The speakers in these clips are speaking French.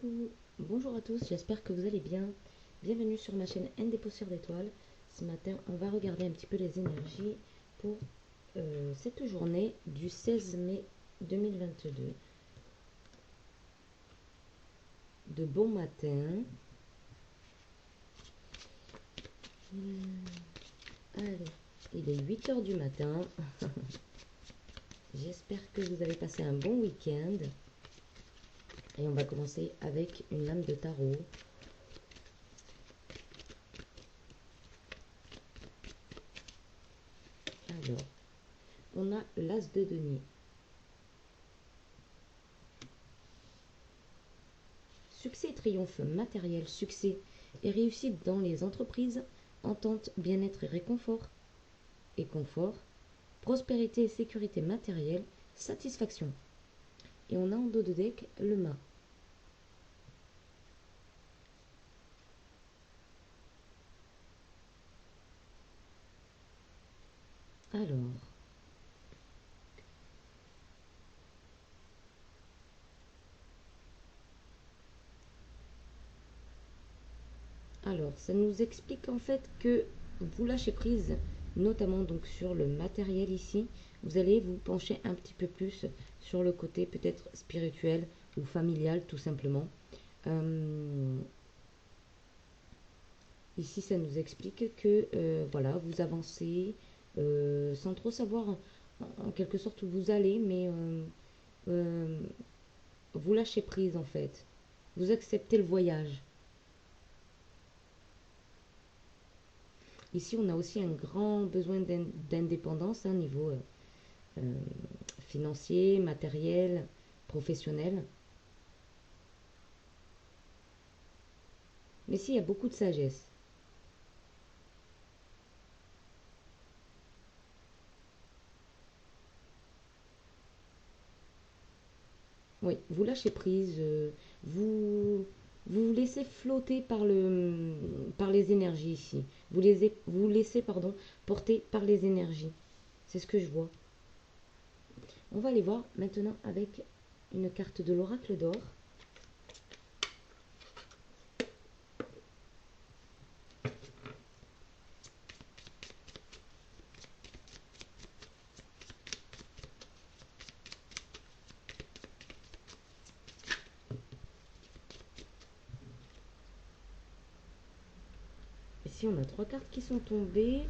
Coucou, bonjour à tous, j'espère que vous allez bien. Bienvenue sur ma chaîne N des Poussières d'étoiles. Ce matin, on va regarder un petit peu les énergies pour cette journée du 16 mai 2022. De bon matin. Allez, il est 8 heures du matin. J'espère que vous avez passé un bon week-end. Et on va commencer avec une lame de tarot. Alors, on a l'As de denier. Succès et triomphe matériel, succès et réussite dans les entreprises, entente, bien-être et réconfort et confort, prospérité et sécurité matérielle, satisfaction. Et on a en dos de deck le mât. Alors, ça nous explique en fait que vous lâchez prise, notamment donc sur le matériel ici. Vous allez vous pencher un petit peu plus sur le côté peut-être spirituel ou familial tout simplement. Ici, ça nous explique que voilà, vous avancez sans trop savoir en quelque sorte où vous allez, mais vous lâchez prise en fait. Vous acceptez le voyage. Ici, on a aussi un grand besoin d'indépendance, niveau euh, financier, matériel, professionnel. Mais ici, il y a beaucoup de sagesse. Oui, vous lâchez prise, vous vous laissez flotter par les énergies ici. Vous laissez pardon, porter par les énergies. C'est ce que je vois. On va aller voir maintenant avec une carte de l'oracle d'or. Ici, on a trois cartes qui sont tombées.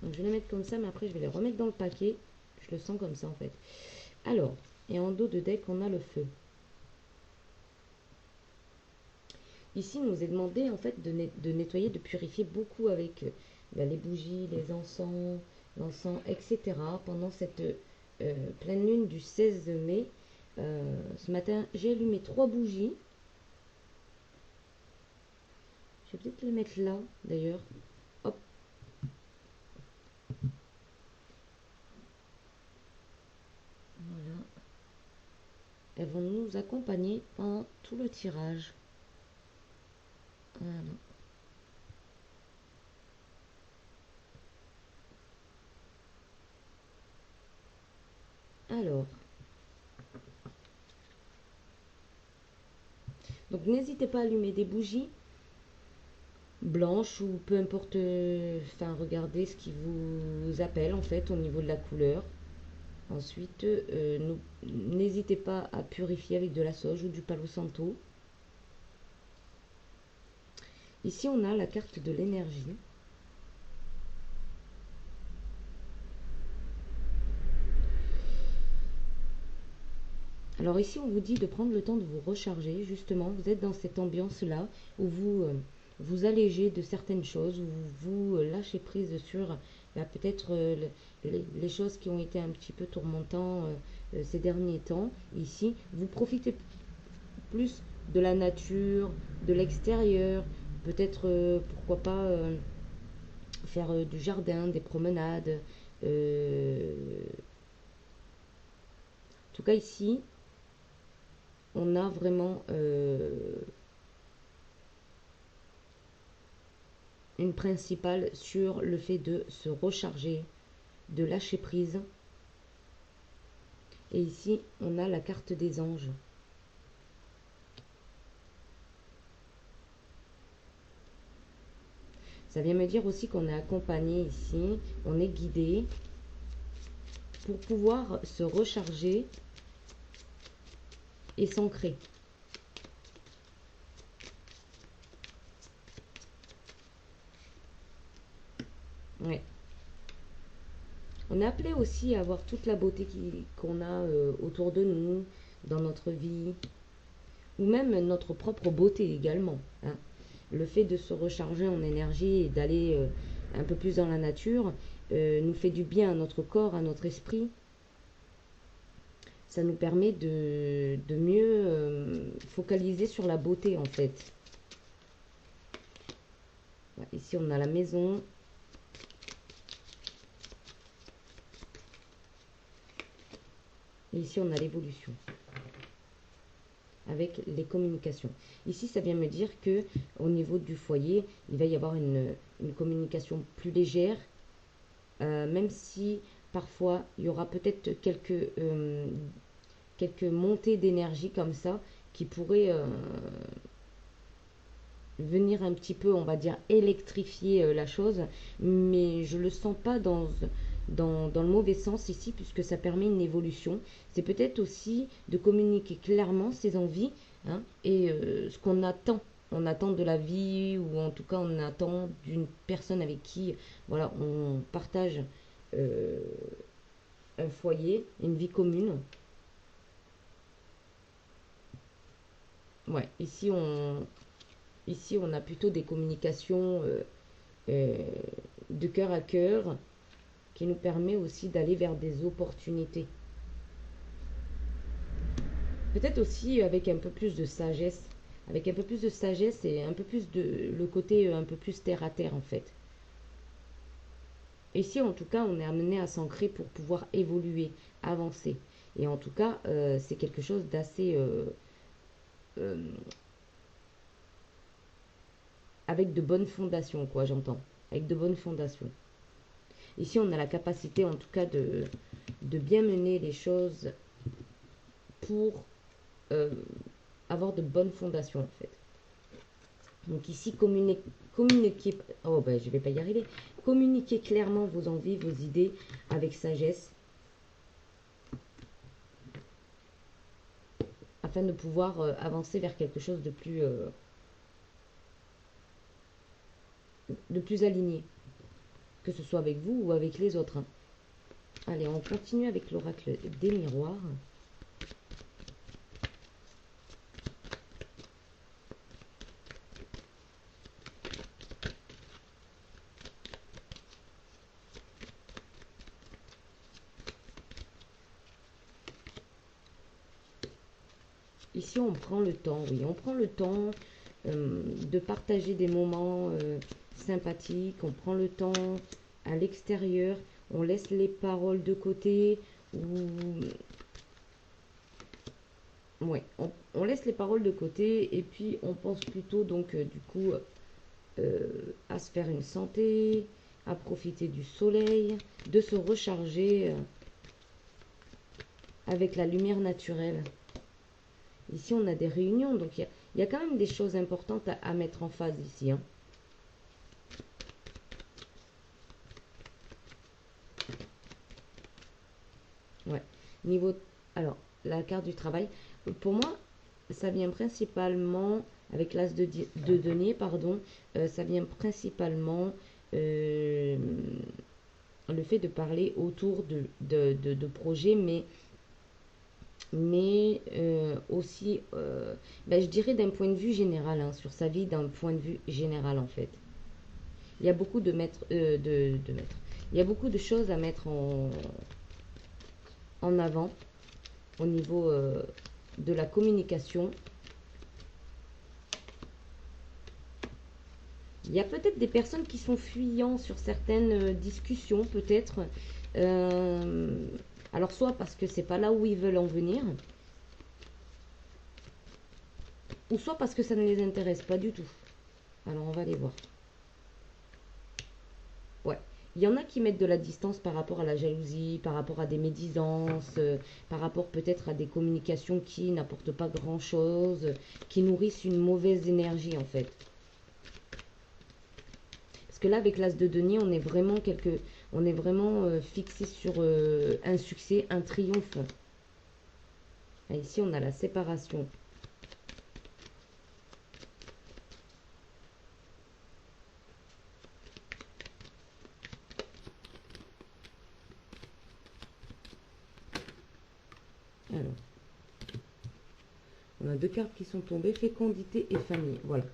Donc, je vais les mettre comme ça, mais après, je vais les remettre dans le paquet. Je le sens comme ça, en fait. Alors, et en dos de deck, on a le feu. Ici, il nous est demandé, en fait, de nettoyer, de purifier beaucoup avec les bougies, les encens, l'encens, etc. Pendant cette pleine lune du 16 mai. Ce matin, j'ai allumé 3 bougies. Je vais peut-être les mettre là, d'ailleurs. Hop. Voilà. Elles vont nous accompagner pendant tout le tirage. Voilà. Alors. Donc, n'hésitez pas à allumer des bougies blanches ou peu importe. Enfin, regardez ce qui vous appelle, en fait, au niveau de la couleur. Ensuite, n'hésitez pas à purifier avec de la sauge ou du palo santo. Ici, on a la carte de l'énergie. Alors ici, on vous dit de prendre le temps de vous recharger. Justement, vous êtes dans cette ambiance-là où vous vous allégez de certaines choses, où vous lâchez prise sur peut-être les choses qui ont été un petit peu tourmentantes ces derniers temps. Ici, vous profitez plus de la nature, de l'extérieur, peut-être pourquoi pas faire du jardin, des promenades. En tout cas ici, on a vraiment une principale sur le fait de se recharger, de lâcher prise. Et ici, on a la carte des anges. Ça vient me dire aussi qu'on est accompagné ici, on est guidé pour pouvoir se recharger et s'ancrer. Ouais. On est appelé aussi à avoir toute la beauté qu'on a autour de nous, dans notre vie, ou même notre propre beauté également, hein. Le fait de se recharger en énergie et d'aller un peu plus dans la nature nous fait du bien à notre corps, à notre esprit. Ça nous permet de mieux focaliser sur la beauté en fait. Ici on a la maison. Et ici on a l'évolution. Avec les communications. Ici, ça vient me dire que au niveau du foyer, il va y avoir une communication plus légère, même si parfois il y aura peut-être quelques montées d'énergie comme ça qui pourraient venir un petit peu, on va dire, électrifier la chose, mais je le sens pas dans le mauvais sens ici, puisque ça permet une évolution. C'est peut-être aussi de communiquer clairement ses envies, hein, et ce qu'on attend. On attend de la vie, ou en tout cas on attend d'une personne avec qui voilà, on partage euh, un foyer, une vie commune. Ouais, ici on a plutôt des communications euh, de cœur à cœur qui nous permet aussi d'aller vers des opportunités. Peut-être aussi avec un peu plus de sagesse. Avec un peu plus de sagesse et un peu plus de le côté un peu plus terre à terre en fait. Ici en tout cas on est amené à s'ancrer pour pouvoir évoluer, avancer. Et en tout cas c'est quelque chose d'assez euh, avec de bonnes fondations quoi j'entends. Avec de bonnes fondations. Ici on a la capacité en tout cas de bien mener les choses pour euh, avoir de bonnes fondations en fait. Donc ici, communiquer, oh ben je vais pas y arriver, communiquer clairement vos envies, vos idées avec sagesse, afin de pouvoir avancer vers quelque chose de plus aligné, que ce soit avec vous ou avec les autres, hein. Allez, on continue avec l'oracle des miroirs. Ici, on prend le temps, oui, on prend le temps de partager des moments sympathiques, on prend le temps à l'extérieur, on laisse les paroles de côté, ou ouais, on laisse les paroles de côté et puis on pense plutôt donc du coup à se faire une santé, à profiter du soleil, de se recharger avec la lumière naturelle. Ici, on a des réunions, donc il y a quand même des choses importantes à mettre en phase ici, hein. Ouais. Niveau, alors, la carte du travail, pour moi, ça vient principalement, avec l'as de denier, pardon, ça vient principalement le fait de parler autour de projets, mais aussi, ben, je dirais d'un point de vue général, hein, sur sa vie, d'un point de vue général en fait. Il y a beaucoup il y a beaucoup de choses à mettre en avant au niveau de la communication. Il y a peut-être des personnes qui sont fuyants sur certaines discussions, peut-être. Euh, alors, soit parce que c'est pas là où ils veulent en venir, ou soit parce que ça ne les intéresse pas du tout. Alors, on va aller voir. Ouais. Il y en a qui mettent de la distance par rapport à la jalousie, par rapport à des médisances, par rapport peut-être à des communications qui n'apportent pas grand-chose, qui nourrissent une mauvaise énergie en fait. Parce que là, avec l'as de denier, on est vraiment fixé sur un succès, un triomphe. Et ici, on a la séparation. Alors, on a deux cartes qui sont tombées, fécondité et famille. Voilà.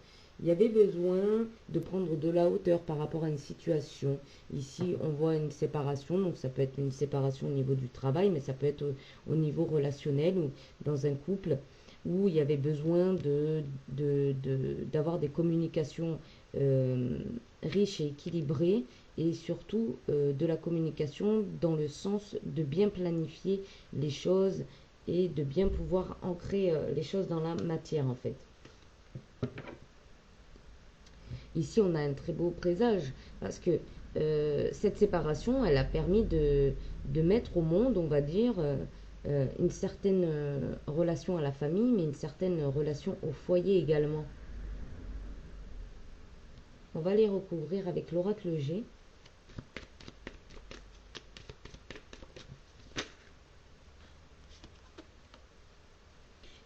Il y avait besoin de prendre de la hauteur par rapport à une situation. Ici, on voit une séparation, donc ça peut être une séparation au niveau du travail, mais ça peut être au niveau relationnel ou dans un couple où il y avait besoin d'avoir des communications riches et équilibrées et surtout de la communication dans le sens de bien planifier les choses et de bien pouvoir ancrer les choses dans la matière en fait. Ici, on a un très beau présage parce que cette séparation, elle a permis de mettre au monde, on va dire, une certaine relation à la famille, mais une certaine relation au foyer également. On va les recouvrir avec l'oracle G.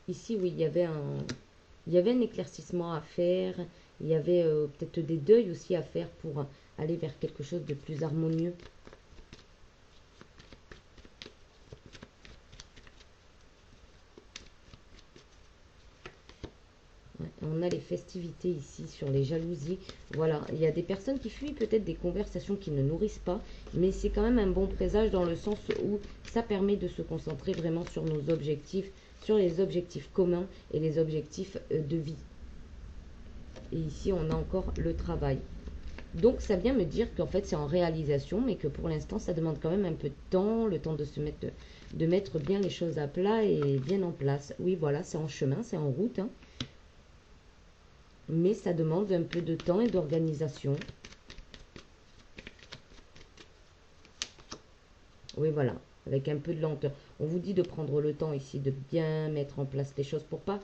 Ici, oui, il y avait un éclaircissement à faire, il y avait peut-être des deuils aussi à faire pour aller vers quelque chose de plus harmonieux. Ouais, on a les festivités ici sur les jalousies. Voilà, il y a des personnes qui fuient peut-être des conversations qui ne nourrissent pas, mais c'est quand même un bon présage dans le sens où ça permet de se concentrer vraiment sur nos objectifs, sur les objectifs communs et les objectifs de vie. Et ici, on a encore le travail. Donc, ça vient me dire qu'en fait, c'est en réalisation, mais que pour l'instant, ça demande quand même un peu de temps, le temps de mettre bien les choses à plat et bien en place. Oui, voilà, c'est en chemin, c'est en route, hein. Mais ça demande un peu de temps et d'organisation. Oui, voilà, avec un peu de lenteur. On vous dit de prendre le temps ici, de bien mettre en place les choses pour pas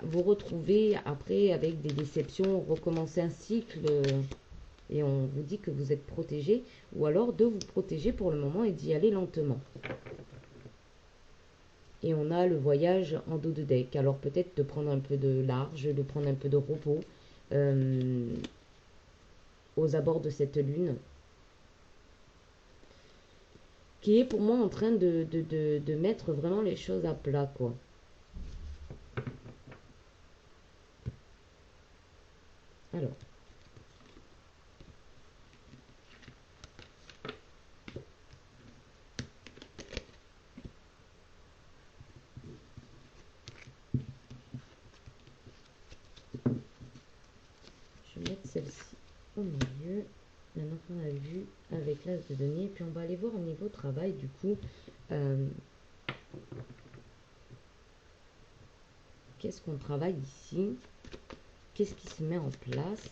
vous retrouver après avec des déceptions, recommencer un cycle et on vous dit que vous êtes protégé ou alors de vous protéger pour le moment et d'y aller lentement. Et on a le voyage en dos de deck. Alors peut-être de prendre un peu de large, de prendre un peu de repos aux abords de cette lune. Qui est pour moi en train de mettre vraiment les choses à plat, quoi. Alors. Je vais mettre celle-ci au milieu. Maintenant qu'on a vu avec l'as de denier, puis on va aller voir au niveau travail, du coup, qu'est-ce qu'on travaille ici? Qu'est-ce qui se met en place?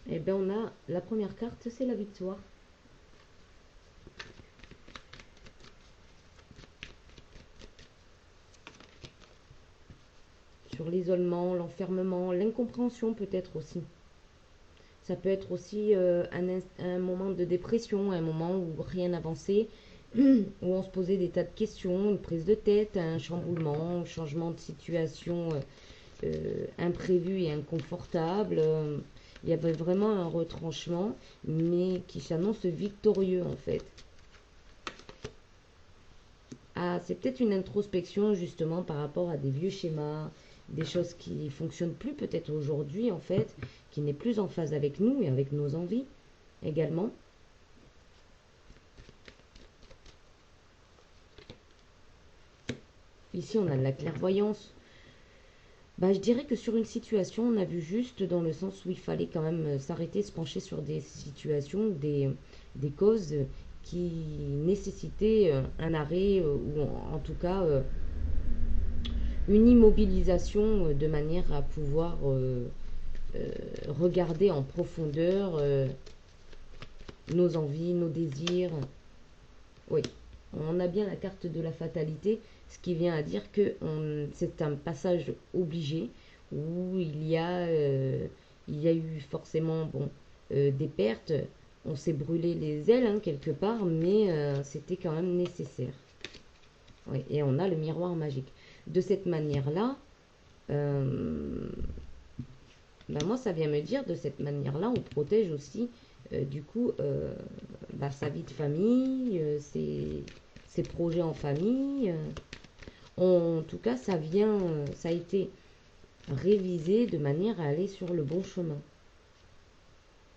Eh bien, on a la première carte, c'est la victoire. Sur l'isolement, l'enfermement, l'incompréhension peut-être aussi. Ça peut être aussi un moment de dépression, un moment où rien n'avançait, où on se posait des tas de questions, une prise de tête, un chamboulement, un changement de situation imprévu et inconfortable. Il y avait vraiment un retranchement, mais qui s'annonce victorieux en fait. Ah, c'est peut-être une introspection justement par rapport à des vieux schémas, des choses qui fonctionnent plus peut-être aujourd'hui en fait, qui n'est plus en phase avec nous et avec nos envies également. Ici, on a de la clairvoyance. Bah, je dirais que sur une situation, on a vu juste dans le sens où il fallait quand même s'arrêter, se pencher sur des situations, des causes qui nécessitaient un arrêt ou en tout cas une immobilisation de manière à pouvoir regarder en profondeur nos envies, nos désirs. Oui, on a bien la carte de la fatalité, ce qui vient à dire que c'est un passage obligé où il y a eu forcément bon, des pertes. On s'est brûlé les ailes hein, quelque part, mais c'était quand même nécessaire. Oui, et on a le miroir magique. De cette manière-là, euh, ben moi, ça vient me dire, de cette manière-là, on protège aussi, du coup, bah, sa vie de famille, ses projets en famille. En tout cas, ça a été révisé de manière à aller sur le bon chemin.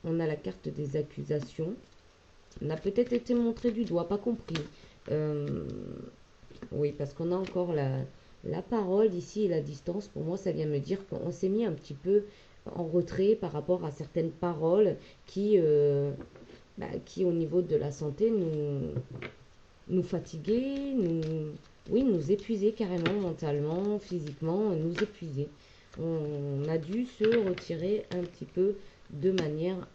On a la carte des accusations. On a peut-être été montré du doigt, pas compris. Euh, oui, parce qu'on a encore la parole ici et la distance. Pour moi, ça vient me dire qu'on s'est mis un petit peu en retrait par rapport à certaines paroles qui au niveau de la santé, nous fatiguaient, oui, nous épuisaient carrément mentalement, physiquement, nous épuiser. On a dû se retirer un petit peu de manière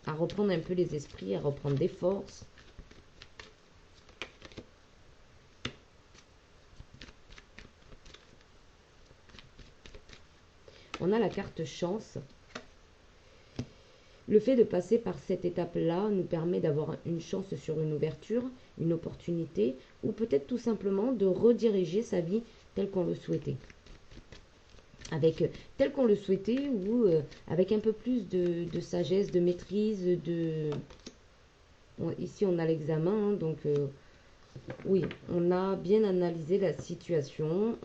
à reprendre un peu les esprits, à reprendre des forces. On a la carte chance. Le fait de passer par cette étape-là nous permet d'avoir une chance sur une ouverture, une opportunité, ou peut-être tout simplement de rediriger sa vie telle qu'on le souhaitait. Avec tel qu'on le souhaitait ou avec un peu plus de sagesse, de maîtrise, ici on a l'examen, hein, donc oui, on a bien analysé la situation,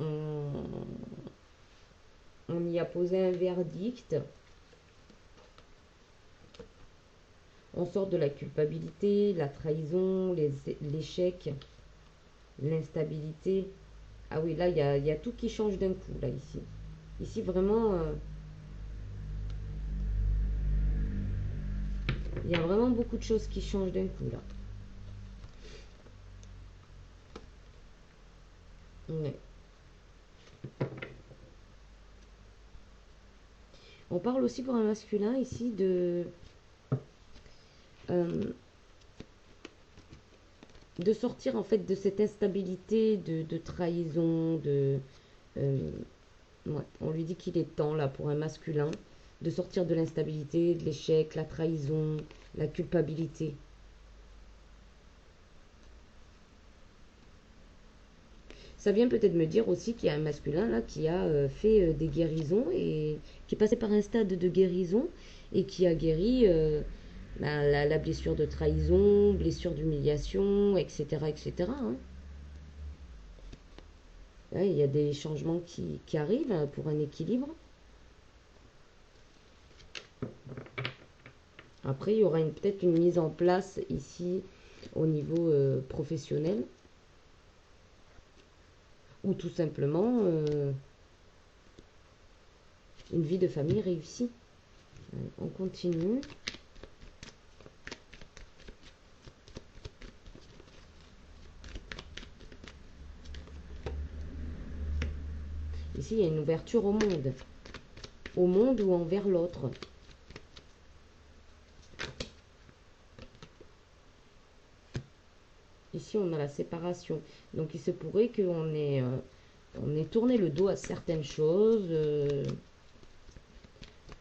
on y a posé un verdict. On sort de la culpabilité, la trahison, l'échec, l'instabilité. Ah oui, là, il y a tout qui change d'un coup, là, ici. Ici, vraiment, il y a vraiment beaucoup de choses qui changent d'un coup, là. Ouais. On parle aussi pour un masculin, ici, euh, de sortir, en fait, de cette instabilité, de trahison, ouais, on lui dit qu'il est temps, là, pour un masculin, de sortir de l'instabilité, de l'échec, la trahison, la culpabilité. Ça vient peut-être me dire aussi qu'il y a un masculin, là, qui a fait des guérisons et qui est passé par un stade de guérison et qui a guéri la blessure de trahison, blessure d'humiliation, etc., etc., hein. Ouais, il y a des changements qui arrivent pour un équilibre. Après, il y aura peut-être une mise en place ici au niveau professionnel ou tout simplement une vie de famille réussie. On continue. Ici, il y a une ouverture au monde ou envers l'autre. Ici, on a la séparation. Donc, il se pourrait on ait tourné le dos à certaines choses.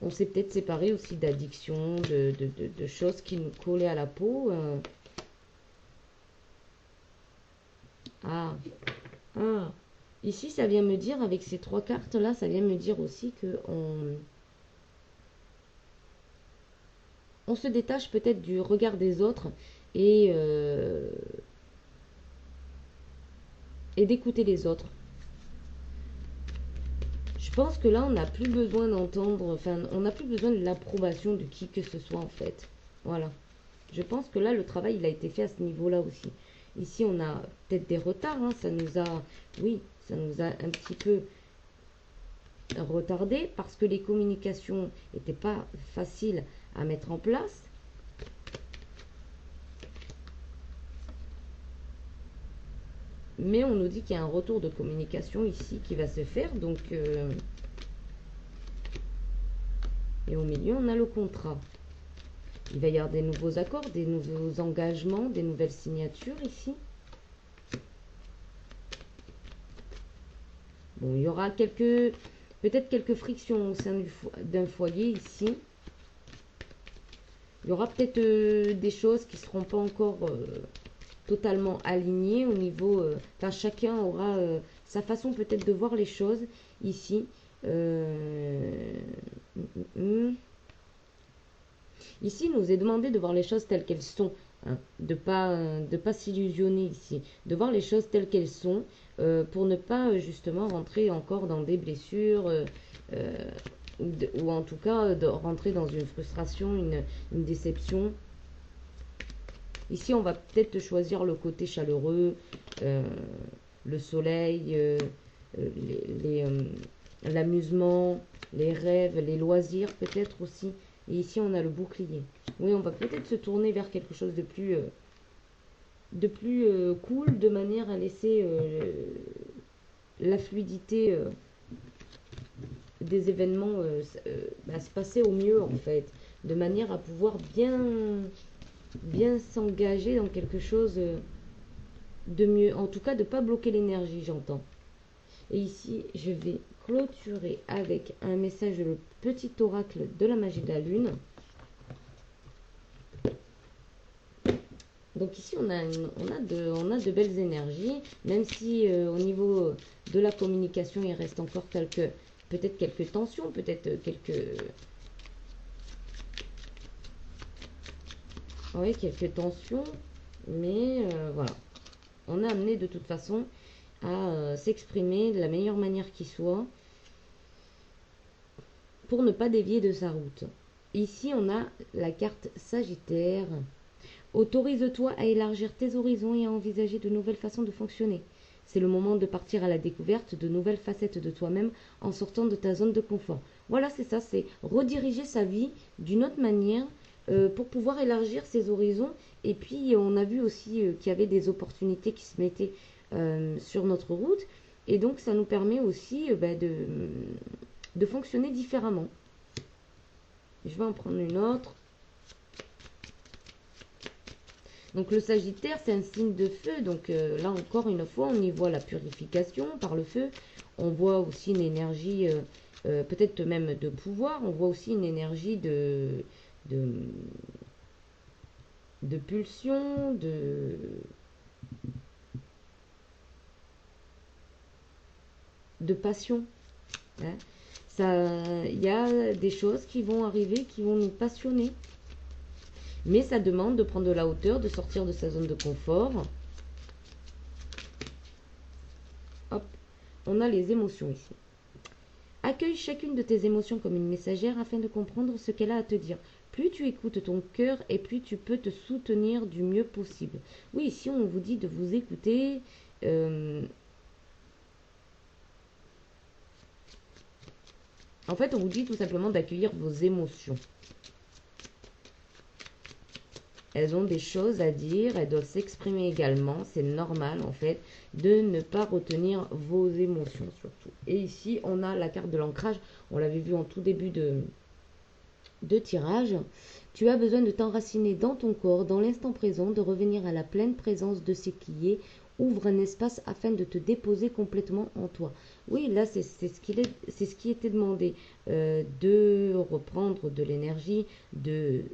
On s'est peut-être séparé aussi d'addictions, de choses qui nous collaient à la peau. Ah, ah. Ici, ça vient me dire, avec ces trois cartes-là, ça vient me dire aussi que on se détache peut-être du regard des autres et, euh, et d'écouter les autres. Je pense que là, on n'a plus besoin d'entendre, enfin, on n'a plus besoin de l'approbation de qui que ce soit en fait. Voilà. Je pense que là, le travail, il a été fait à ce niveau-là aussi. Ici, on a peut-être des retards. Hein, ça nous a, oui, ça nous a un petit peu retardé parce que les communications n'étaient pas faciles à mettre en place. Mais on nous dit qu'il y a un retour de communication ici qui va se faire. Donc, et au milieu, on a le contrat. Il va y avoir des nouveaux accords, des nouveaux engagements, des nouvelles signatures ici. Bon, il y aura peut-être quelques frictions au sein d'un foyer ici. Il y aura peut-être des choses qui ne seront pas encore totalement alignées au niveau... Enfin, chacun aura sa façon peut-être de voir les choses ici. Ici, il nous est demandé de voir les choses telles qu'elles sont. Hein, de pas s'illusionner ici. De voir les choses telles qu'elles sont pour ne pas justement rentrer encore dans des blessures ou en tout cas de rentrer dans une frustration, une déception. Ici, on va peut-être choisir le côté chaleureux, le soleil, l'amusement, les rêves, les loisirs peut-être aussi. Et ici, on a le bouclier. Oui, on va peut-être se tourner vers quelque chose de plus cool, de manière à laisser la fluidité des événements se passer au mieux, en fait. De manière à pouvoir bien s'engager dans quelque chose de mieux. En tout cas, de ne pas bloquer l'énergie, j'entends. Et ici, je vais clôturer avec un message de le petit oracle de la magie de la lune. Donc ici, on a de belles énergies, même si au niveau de la communication, il reste encore peut-être quelques tensions, peut-être quelques tensions, mais voilà. On a amené de toute façon à s'exprimer de la meilleure manière qui soit pour ne pas dévier de sa route. Ici, on a la carte Sagittaire. Autorise-toi à élargir tes horizons et à envisager de nouvelles façons de fonctionner. C'est le moment de partir à la découverte de nouvelles facettes de toi-même en sortant de ta zone de confort. Voilà, c'est ça, c'est rediriger sa vie d'une autre manière pour pouvoir élargir ses horizons. Et puis, on a vu aussi qu'il y avait des opportunités qui se mettaient sur notre route. Et donc, ça nous permet aussi de fonctionner différemment. Je vais en prendre une autre. Donc le Sagittaire, c'est un signe de feu. Donc là encore une fois, on y voit la purification par le feu. On voit aussi une énergie, peut-être même de pouvoir. On voit aussi une énergie de pulsion, de passion. Hein. Il y a des choses qui vont arriver, qui vont nous passionner. Mais ça demande de prendre de la hauteur, de sortir de sa zone de confort. Hop, on a les émotions ici. Accueille chacune de tes émotions comme une messagère afin de comprendre ce qu'elle a à te dire. Plus tu écoutes ton cœur et plus tu peux te soutenir du mieux possible. Oui, ici on vous dit de vous écouter. En fait, on vous dit tout simplement d'accueillir vos émotions. Elles ont des choses à dire, elles doivent s'exprimer également. C'est normal en fait de ne pas retenir vos émotions surtout. Et ici, on a la carte de l'ancrage. On l'avait vu en tout début de tirage. Tu as besoin de t'enraciner dans ton corps, dans l'instant présent, de revenir à la pleine présence de ce qui est. Ouvre un espace afin de te déposer complètement en toi. Oui, là, c'est ce qui était demandé. De reprendre de l'énergie, de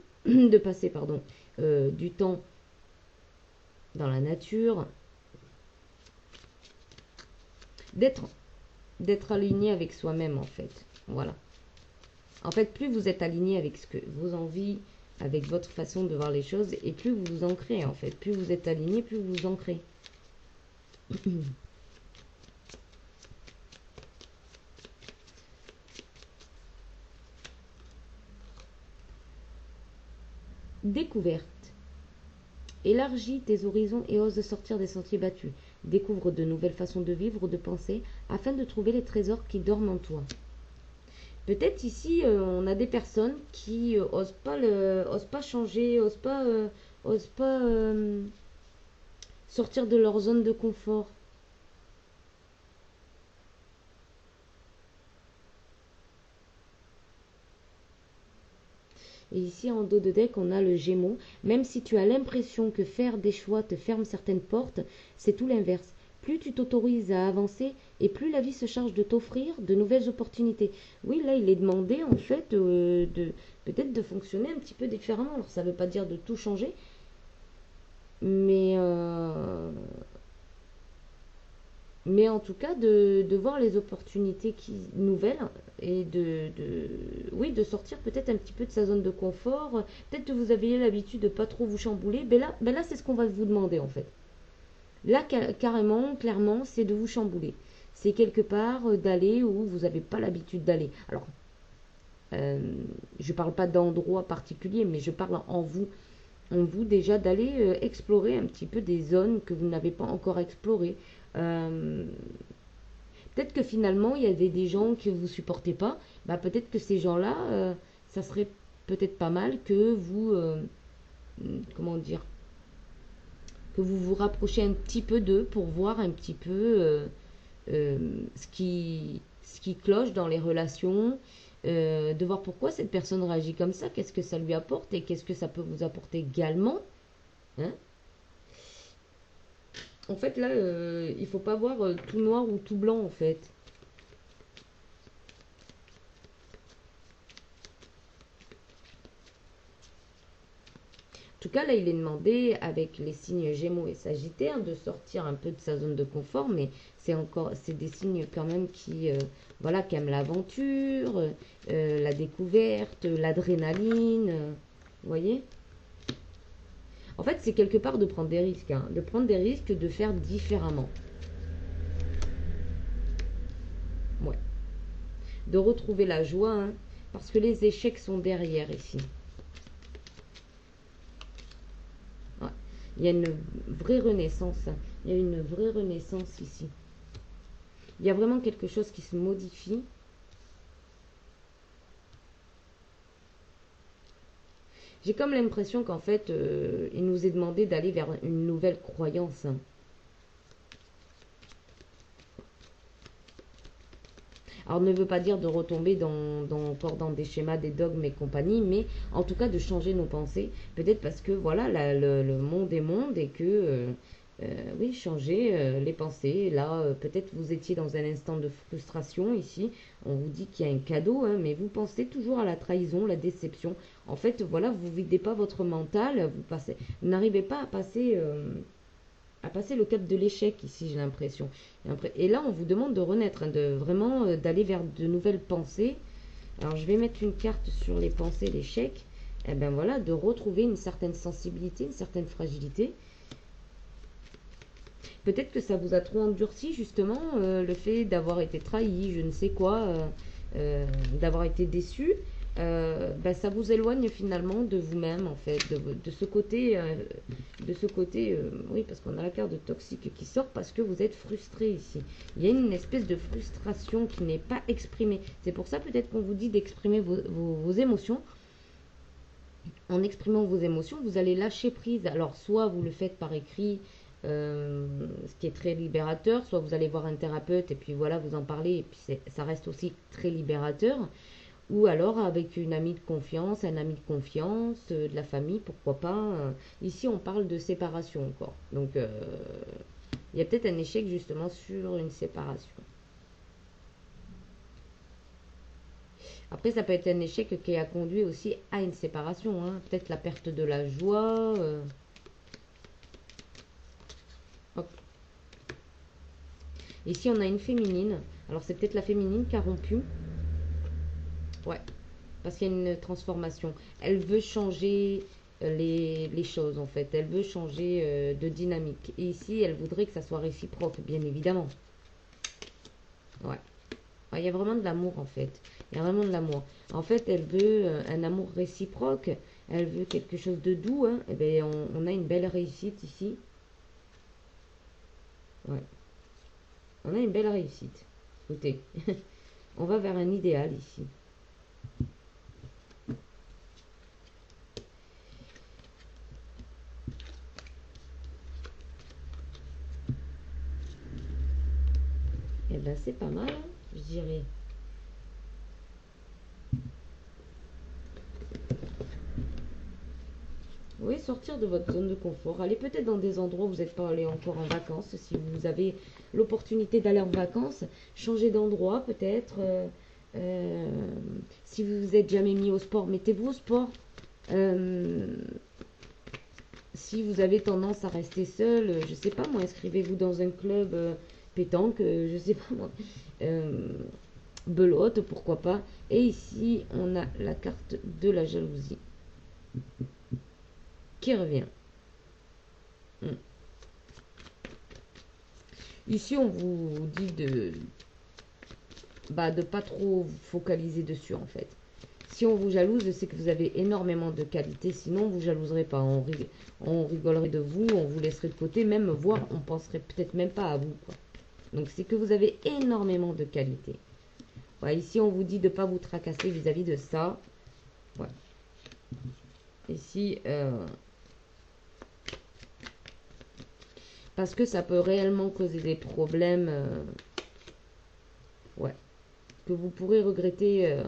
passer, pardon, du temps dans la nature, d'être aligné avec soi-même en fait. Voilà. En fait, plus vous êtes aligné avec ce que vos envies, avec votre façon de voir les choses, et plus vous vous ancrez en fait. Plus vous êtes aligné, plus vous vous ancrez. Découverte. Élargis tes horizons et ose sortir des sentiers battus. Découvre de nouvelles façons de vivre ou de penser afin de trouver les trésors qui dorment en toi. Peut-être ici, on a des personnes qui osent pas changer, osent pas sortir de leur zone de confort. Et ici, en dos de deck, on a le Gémeaux. Même si tu as l'impression que faire des choix te ferme certaines portes, c'est tout l'inverse. Plus tu t'autorises à avancer et plus la vie se charge de t'offrir de nouvelles opportunités. Oui, là, il est demandé, en fait, de peut-être de fonctionner un petit peu différemment. Alors, ça ne veut pas dire de tout changer, mais, mais en tout cas, de voir les opportunités nouvelles et oui, de sortir peut-être un petit peu de sa zone de confort. Peut-être que vous aviez l'habitude de pas trop vous chambouler. Ben là c'est ce qu'on va vous demander en fait. Là, carrément, clairement, c'est de vous chambouler. C'est quelque part d'aller où vous n'avez pas l'habitude d'aller. Alors, je ne parle pas d'endroit particulier, mais je parle en vous déjà d'aller explorer un petit peu des zones que vous n'avez pas encore explorées. Euh, Peut-être que finalement, il y avait des gens que vous supportez pas. Bah, peut-être que ces gens-là, ça serait peut-être pas mal que vous, comment dire, que vous vous rapprochiez un petit peu d'eux pour voir un petit peu euh, ce qui cloche dans les relations, de voir pourquoi cette personne réagit comme ça, qu'est-ce que ça lui apporte et qu'est-ce que ça peut vous apporter également. Hein. En fait, là, il faut pas voir tout noir ou tout blanc, en fait. En tout cas, là, il est demandé, avec les signes Gémeaux et Sagittaire, de sortir un peu de sa zone de confort, mais c'est des signes quand même voilà, qui aiment l'aventure, la découverte, l'adrénaline, vous voyez. En fait, c'est quelque part de prendre des risques, hein, de prendre des risques, de faire différemment. Ouais. De retrouver la joie, hein, parce que les échecs sont derrière ici. Ouais. Il y a une vraie renaissance, hein. Il y a une vraie renaissance ici. Il y a vraiment quelque chose qui se modifie. J'ai comme l'impression qu'en fait, il nous est demandé d'aller vers une nouvelle croyance, hein. Alors, ne veut pas dire de retomber encore dans des schémas, des dogmes et compagnie, mais en tout cas de changer nos pensées. Peut-être parce que voilà, le monde est monde et que, oui, changer les pensées. Là, peut-être vous étiez dans un instant de frustration ici. On vous dit qu'il y a un cadeau, hein, mais vous pensez toujours à la trahison, la déception. En fait, voilà, vous videz pas votre mental, vous n'arrivez pas à passer le cap de l'échec ici, j'ai l'impression. Et là, on vous demande de renaître, hein, de vraiment d'aller vers de nouvelles pensées. Alors, je vais mettre une carte sur les pensées, l'échec. Et ben voilà, de retrouver une certaine sensibilité, une certaine fragilité. Peut-être que ça vous a trop endurci, justement, le fait d'avoir été trahi, je ne sais quoi, d'avoir été déçu. Ben, ça vous éloigne finalement de vous-même, en fait, de ce côté, oui, parce qu'on a la carte de toxique qui sort parce que vous êtes frustré ici. Il y a une espèce de frustration qui n'est pas exprimée. C'est pour ça peut-être qu'on vous dit d'exprimer vos émotions. En exprimant vos émotions, vous allez lâcher prise. Alors, soit vous le faites par écrit, ce qui est très libérateur, soit vous allez voir un thérapeute et puis voilà, vous en parlez, et puis ça reste aussi très libérateur. Ou alors avec une amie de confiance, un ami de confiance, de la famille, pourquoi pas. Ici, on parle de séparation encore. Donc, il y a peut-être un échec justement sur une séparation. Après, ça peut être un échec qui a conduit aussi à une séparation, hein. Peut-être la perte de la joie. Hop. Ici, on a une féminine. Alors, c'est peut-être la féminine qui a rompu. Ouais, parce qu'il y a une transformation. Elle veut changer les choses en fait. Elle veut changer de dynamique. Et ici, elle voudrait que ça soit réciproque, bien évidemment. Ouais. Ah, il y a vraiment de l'amour en fait. Il y a vraiment de l'amour. En fait, elle veut un amour réciproque. Elle veut quelque chose de doux. Hein. Eh bien, on a une belle réussite ici. Ouais. On a une belle réussite. Écoutez, on va vers un idéal ici. Eh bien, c'est pas mal, hein, je dirais. Oui, sortir de votre zone de confort. Allez peut-être dans des endroits où vous n'êtes pas allé encore en vacances. Si vous avez l'opportunité d'aller en vacances, changer d'endroit peut-être. Euh, si vous vous êtes jamais mis au sport, mettez-vous au sport. Euh, si vous avez tendance à rester seul, je sais pas moi, inscrivez-vous dans un club pétanque, je sais pas moi. Euh, Belote, pourquoi pas. Et ici, on a la carte de la jalousie qui revient. Hmm. Ici, on vous dit de pas trop vous focaliser dessus en fait. Si on vous jalouse, c'est que vous avez énormément de qualités, sinon on vous jalouserait pas. On rigolerait de vous, on vous laisserait de côté, même voire on penserait peut-être même pas à vous, quoi. Donc c'est que vous avez énormément de qualités. Ouais, ici on vous dit de ne pas vous tracasser vis-à-vis de ça. Ouais. Ici, parce que ça peut réellement causer des problèmes, ouais, que vous pourrez regretter.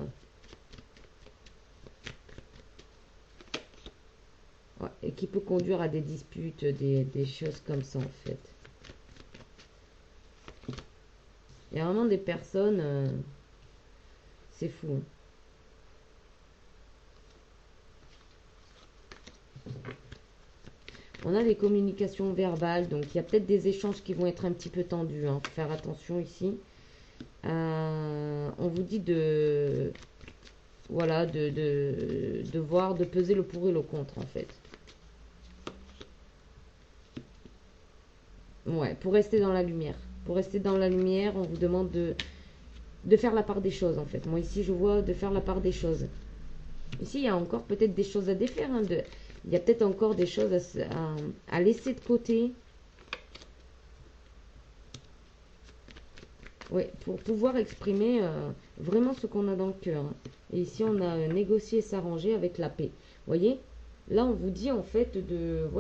Ouais, et qui peut conduire à des disputes, des choses comme ça en fait. Il y a vraiment des personnes, c'est fou. Hein. On a les communications verbales, donc il y a peut-être des échanges qui vont être un petit peu tendus. Hein. Faut faire attention ici. On vous dit de, voilà, de voir, de peser le pour et le contre en fait. Ouais, pour rester dans la lumière. Pour rester dans la lumière, on vous demande de faire la part des choses en fait. Moi ici, je vois de faire la part des choses. Ici, il y a encore peut-être des choses à défaire. Hein, il y a peut-être encore des choses à laisser de côté. Oui, pour pouvoir exprimer vraiment ce qu'on a dans le cœur. Hein. Et ici, on a négocié et s'arranger avec la paix. Vous voyez? Là, on vous dit en fait de.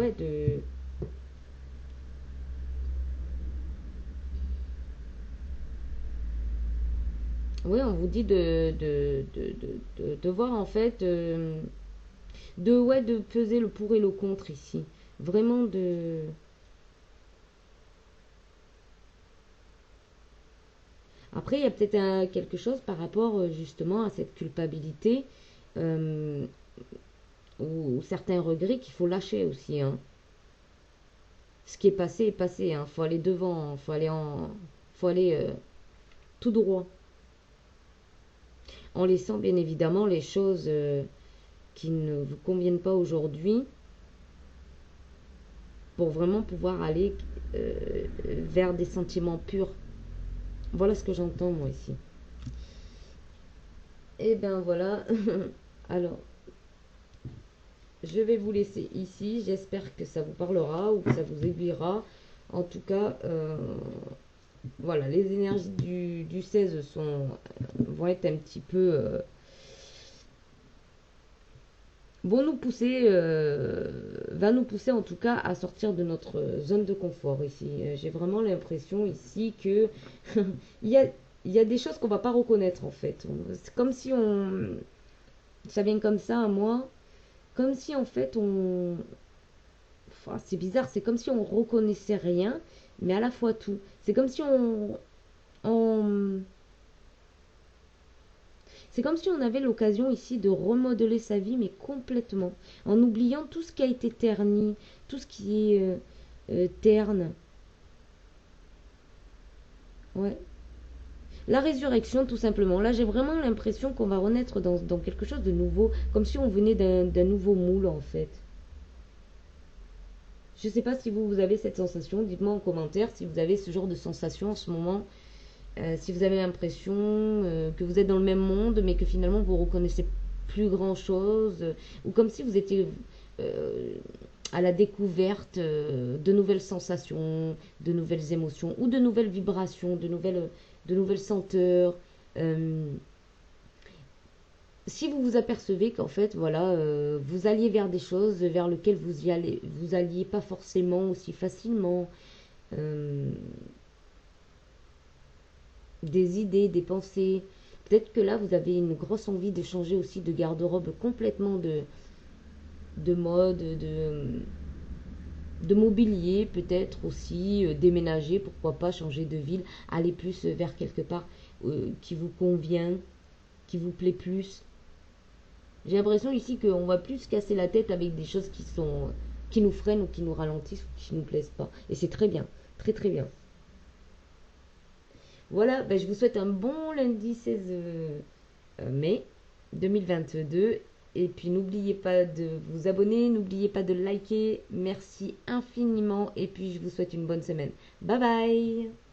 Oui, on vous dit de voir en fait, de peser le pour et le contre ici. Vraiment de. Après, il y a peut-être quelque chose par rapport justement à cette culpabilité euh, ou certains regrets qu'il faut lâcher aussi. Hein. Ce qui est passé. Hein. Faut aller devant, faut aller tout droit. En laissant bien évidemment les choses qui ne vous conviennent pas aujourd'hui pour vraiment pouvoir aller vers des sentiments purs. Voilà ce que j'entends moi ici. Et ben voilà. Alors, je vais vous laisser ici. J'espère que ça vous parlera ou que ça vous aiguillera. En tout cas, voilà, les énergies du 16 vont être un petit peu vont nous pousser, va nous pousser en tout cas à sortir de notre zone de confort ici. J'ai vraiment l'impression ici que il y a, il y a des choses qu'on va pas reconnaître en fait. C'est comme si ça vient comme ça à moi, comme si en fait enfin, c'est bizarre, c'est comme si on reconnaissait rien, mais à la fois tout. C'est comme si on, c'est comme si on avait l'occasion ici de remodeler sa vie, mais complètement, en oubliant tout ce qui a été terni, tout ce qui est terne. Ouais. La résurrection, tout simplement. Là, j'ai vraiment l'impression qu'on va renaître dans quelque chose de nouveau, comme si on venait d'un nouveau moule, en fait. Je ne sais pas si vous avez cette sensation. Dites-moi en commentaire si vous avez ce genre de sensation en ce moment. Si vous avez l'impression que vous êtes dans le même monde, mais que finalement vous reconnaissez plus grand-chose, ou comme si vous étiez euh, à la découverte de nouvelles sensations, de nouvelles émotions, ou de nouvelles vibrations, de nouvelles senteurs. Euh, Si vous vous apercevez qu'en fait, voilà, vous alliez vers des choses vers lesquelles vous alliez pas forcément aussi facilement, euh, des idées, des pensées. Peut-être que là, vous avez une grosse envie de changer aussi de garde-robe complètement de mode, de mobilier, peut-être aussi, déménager, pourquoi pas changer de ville, aller plus vers quelque part qui vous convient, qui vous plaît plus. J'ai l'impression ici qu'on va plus se casser la tête avec des choses qui nous freinent ou qui nous ralentissent ou qui nous plaisent pas. Et c'est très bien, très très bien. Voilà, ben, je vous souhaite un bon lundi 16 mai 2022. Et puis n'oubliez pas de vous abonner, n'oubliez pas de liker. Merci infiniment et puis je vous souhaite une bonne semaine. Bye bye.